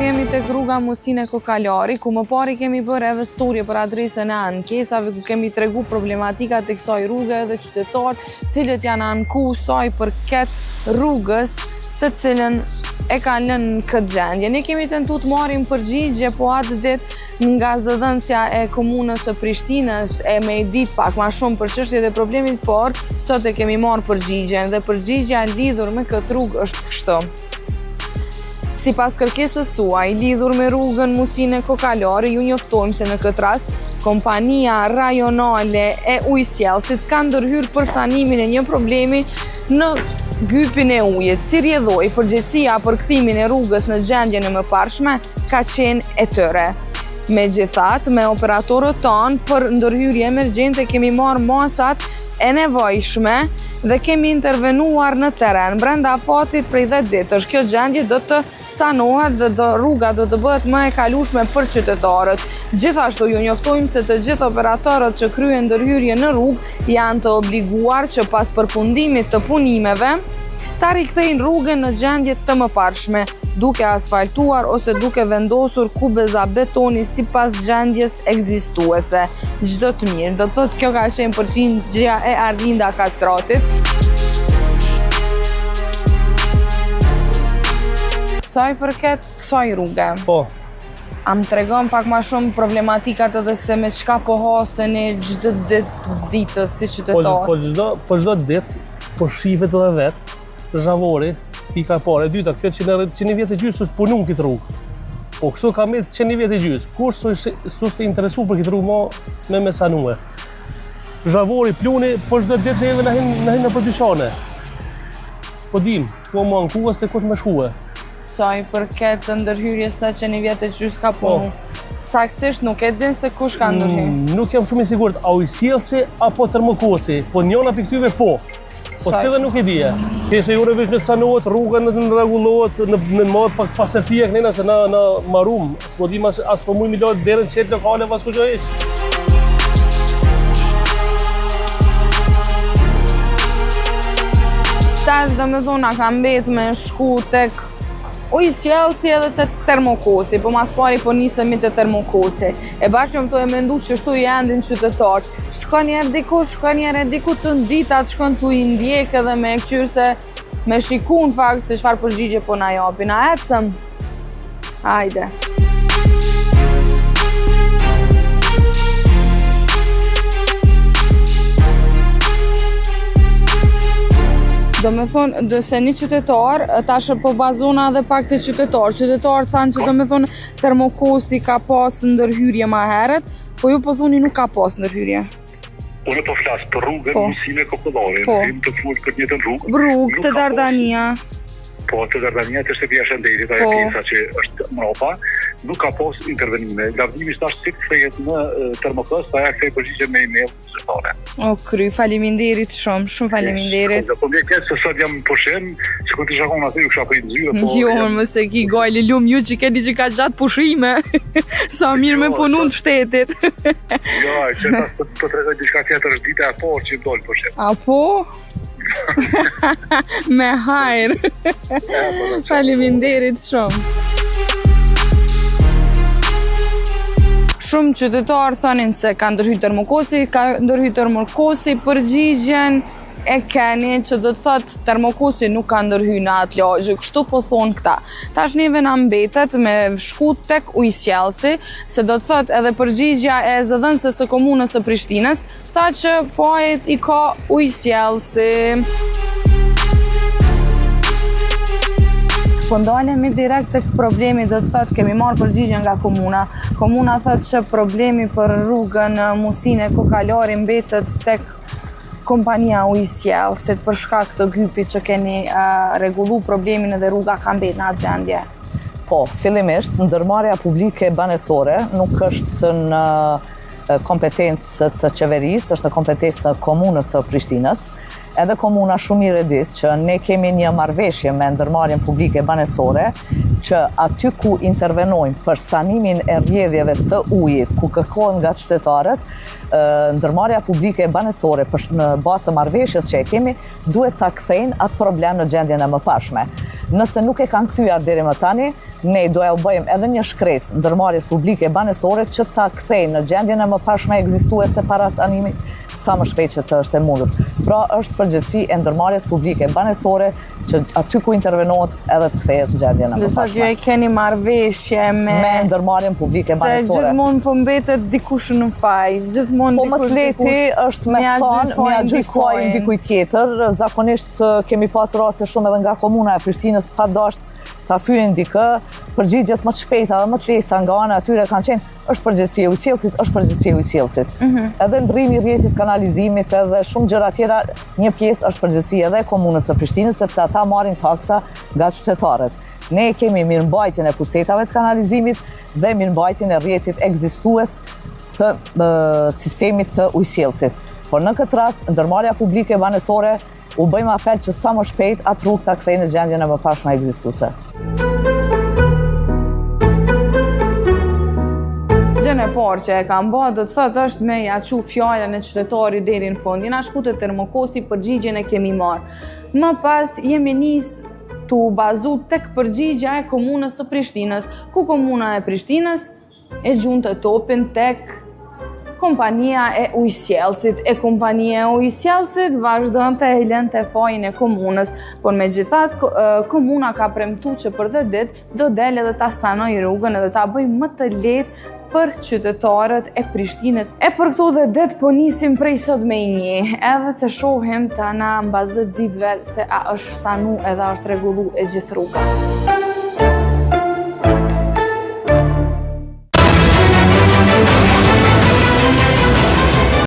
jemi tek rruga Musine Kokalari, ku më pari kemi bërë edhe storje për adresën e ankesave, ku kemi tregu problematikat e kësaj rrugë dhe qytetarë, cilët janë anku saj përket rrugës të cilën e kanë lënë në këtë gjendje. Ne kemi tentu të marrim përgjigje, po atë ditë nga zëdhënësja e komunës së Prishtinës e me i ditë pak ma shumë për çështjet e problemit, por sot e kemi marrë përgjigjen dhe përgjigja lidhur me këtë rrugë është kështu. Sipas kërkesës suaj, lidhur me rrugën Musine Kokalari, ju njoftojmë se në këtë rast, kompania rajonale e ujësjellësit ka ndërhyrë për sanimin e një problemi në gypin e ujit. Si rrjedhoi përgjegjësia për kthimin e rrugës në gjendjen e mëparshme ka qenë e tyre. Megjithatë, me operatorët tanë për ndërhyrje emergjente kemi marrë masat e nevojshme dhe kemi intervenuar në teren. Brenda afatit prej 10 ditësh, kjo gjendje do të sanohet dhe rruga do të bëhet më e kalueshme për qytetarët. Gjithashtu ju njoftojmë se të gjithë operatorët që kryen ndërhyrje në rrugë janë të obliguar që pas përfundimit të punimeve ta rikthejnë rrugën në gjendje të mëparshme, duke asfaltuar ose duke vendosur kubeza betoni sipas gjendjes ekzistuese. Çdo të mirë, do të thotë kjo ka qenë përgjigja e Arlinda Kastratit. Sa i përket kësaj rruge, Po. a më tregon pak ma shumë problematikat edhe se me çka po haseni çdo ditës si qytetar? Po çdo ditë, po shihet edhe vetë, zhavori, pika e parë, e dyta, këtë 100 vjet e gjysmë është punu këtë rrugë. Po kështu ka me 100 vjet e gjysmë, kush s'është interesu për këtë rrugë me sanue. Zhavori, pluni, po çdo ditë neve na hin në përdyshane. Po dim, ku më ankuas te kush më shkue. Sa i përket të ndërhyrjes të 100 vjet e gjysmë ka punu. Saksisht nuk e din se kush ka ndërhyrë. Nuk jam shumë i sigurt, a ujësjellësi apo termokosi, po njëna për këtyve po. Po cilën nuk e dije. Kese jure veç në të sanohet, rruga në rregullohet, në mod pak pasërtia kënena se na marum. S'po dim as po mujmë lojt derën qetë lokale pas ku që ishtë. Tash do me thona ka mbet me shku tek ujësjellësi edhe te termokosi, po mas pari po nisemi te termokosi. E bashkëm të e mendu që shtu i endin qytetarë. Shkon njerë diku të nditat, shkon të i ndjek edhe me këqyrë se me shiku në fakt se çfarë përgjigje po na japin. A ecëm? Hajde. Do me thonë, se një qytetar, tash po bazona dhe pak të qytetar. Qytetarë thanë që do me thonë termokosi ka pas ndërhyrje ma heret, po ju po thoni nuk ka pas ndërhyrje. Unë po flas për rrugën Musine Kokalari, tim të fluar për njëtën rrugë. Rrugë të Dardania. Po, të Dardania të shtëpia Shëndetit, ajo pjesa që është mbrapa, nuk ka pas intervenime. Lavdimisht tash si kthehet në termokos, ajo kthej përgjigje me email zyrtare. O kry, faleminderit shumë faleminderit. Po më ke se sot jam pushim, që kur të shakon aty u kisha prit zyre, po. Jo, mos e ki gojë lum ju që keni që ka gjatë pushime. Sa mirë me punu në shtetit. Jo, që të tregoj diçka tjetër është dita e parë që dol pushim. A po? Me hajrë. Faleminderit shumë. Shumë qytetarë thonin se ka ndërhyr termokosi, përgjigjen e keni që do të thotë termokosi nuk ka ndërhyr në atë lagje, kështu po thonë këta. Tash neve na mbetet me shku tek ujësjellësi, se do të thotë edhe përgjigja e zëdhënëses së komunës së Prishtinës, tha që fajet i ka ujësjellësi. Po ndalemi direkt tek problemi, do të thotë kemi marrë përgjigje nga komuna. Komuna thotë që problemi për rrugën Musine Kokalari mbetet tek kompania ujësjellësit për shkak të gypit që keni rregullu problemin edhe rruga ka mbetë në atë gjendje. Po, fillimisht, ndërmarrja publike banesore nuk është në kompetencë të qeverisë, është në kompetencë të komunës së Prishtinës. Edhe komuna shumë mirë e di që ne kemi një marrëveshje me ndërmarrjen publike banesore që aty ku intervenojmë për sanimin e rrjedhjeve të ujit, ku kërkohen nga qytetarët, ndërmarrja publike banesore në bazë të marrëveshjes që e kemi, duhet ta kthejnë atë problem në gjendjen e mëparshme. Nëse nuk e kanë kthyer deri më tani, ne do ja u bëjmë edhe një shkresë ndërmarrjes publike banesore që ta kthejnë në gjendjen e mëparshme ekzistuese para sanimit sa më shpejt që të është e mundur. Pra është përgjegjësi e ndërmarrjes publike banesore që aty ku intervenohet edhe të kthehet në gjendjen e mëparshme. Ju e keni marrëveshje me ndërmarrjen publike banesore. Se gjithmonë po mbetet dikush në faj, gjithmonë po mos leti është me thonë, mja gjykojnë dikuj tjetër. Zakonisht kemi pas raste shumë edhe nga komuna e Prishtinës pa dasht ta fyen dikë, përgjigjet më të shpejta dhe më të lehta nga ana atyre kanë qenë është përgjegjësia e ujësjellësit, është përgjegjësia e ujësjellësit. Edhe ndrrimi i rrjetit kanalizimit edhe shumë gjëra tjera, një pjesë është përgjegjësia edhe e komunës së Prishtinës sepse ata marrin taksa nga qytetarët. Ne kemi mirëmbajtjen e pusetave të kanalizimit dhe mirëmbajtjen e rrjetit ekzistues të sistemit të ujësjellësit. Por në këtë rast, ndërmarrja publike banesore u bëjmë apel që sa më shpejt atë rrugë ta kthejnë në gjendjen e mëparshme ekzistuese. Gjën e parë që e kam bërë, do të thotë është me ja çu fjalën e qytetarit deri në fund. Jena shku te Termokosi, përgjigjen e kemi marrë. Më pas jemi nis tu bazu tek përgjigja e komunës së Prishtinës, ku komuna e Prishtinës e gjun të topin tek kompania e ujësjellësit. Kompania e ujësjellësit vazhdon të lënte fajin e komunës, por megjithatë komuna ka premtuar që për 10 ditë do del edhe ta sanoj rrugën edhe ta bëj më të lehtë për qytetarët e Prishtinës. E për këto 10 ditë po nisim prej sot me një, edhe të shohim tani mbas 10 ditëve se a është sanu edhe a është rregullu e gjithë rruga.